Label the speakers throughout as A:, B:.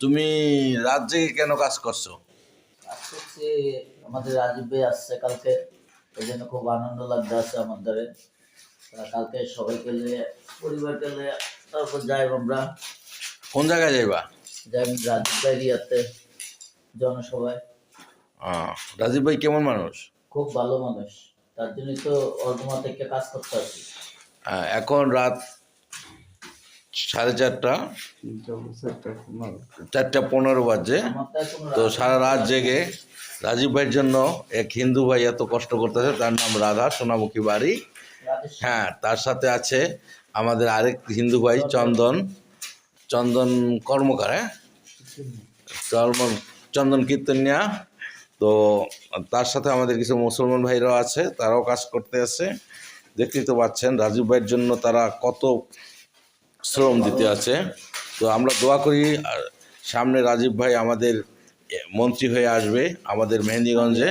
A: তুমি রাত জেগে কেন কাজ করছো?
B: কাজ করছি, আমাদের রাজীব ভাই আসছে কালকে, এই জন্য খুব আনন্দ লাগতে আছে আমাদের। কালকে সবাইকে নিয়ে, পরিবারকে নিয়ে তারপর যাই আমরা।
A: কোন জায়গায় যাইবা?
B: যাই রাজীব ভাই ইয়াতে জনসভায়।
A: রাজীব ভাই কেমন মানুষ?
B: খুব ভালো মানুষ, তার জন্যই তো অর্ধমা থেকে কাজ করতে আছি।
A: এখন রাত 4:30, 4:15 বাজে। তো সারা রাত জেগে রাজীব ভাইয়ের জন্য এক হিন্দু ভাই এত কষ্ট করতেছে, তার নাম রাধা, সোনামুখী বাড়ি। হ্যাঁ, তার সাথে আছে আমাদের আরেক হিন্দু ভাই চন্দন কর্মকার। হ্যাঁ, চন্দন কীর্তনিয়া। তো তার সাথে আমাদের কিছু মুসলমান ভাইরাও আছে, তারাও কাজ করতে আছে। দেখতেই তো পাচ্ছেন রাজীব ভাইয়ের জন্য তারা কত শ্রম দিতে আছে। তো আমরা দোয়া করি সামনে রাজীব ভাই আমাদের মন্ত্রী হয়ে আসবে আমাদের মেহেন্দিগঞ্জে।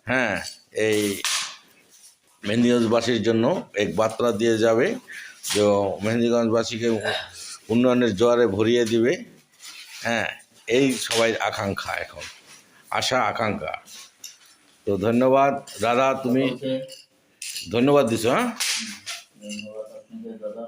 A: হ্যাঁ, এই মেহেন্দিগঞ্জবাসীর জন্য এক বার্তা দিয়ে যাবে যে মেহেন্দিগঞ্জবাসীকে উন্নয়নের জোয়ারে ভরিয়ে দিবে। হ্যাঁ, এই সবাই আকাঙ্ক্ষা, এখন আশা আকাঙ্ক্ষা। তো ধন্যবাদ দাদা, তুমি ধন্যবাদ দিছো। হ্যাঁ,
B: ধন্যবাদ আপনাকে দাদা।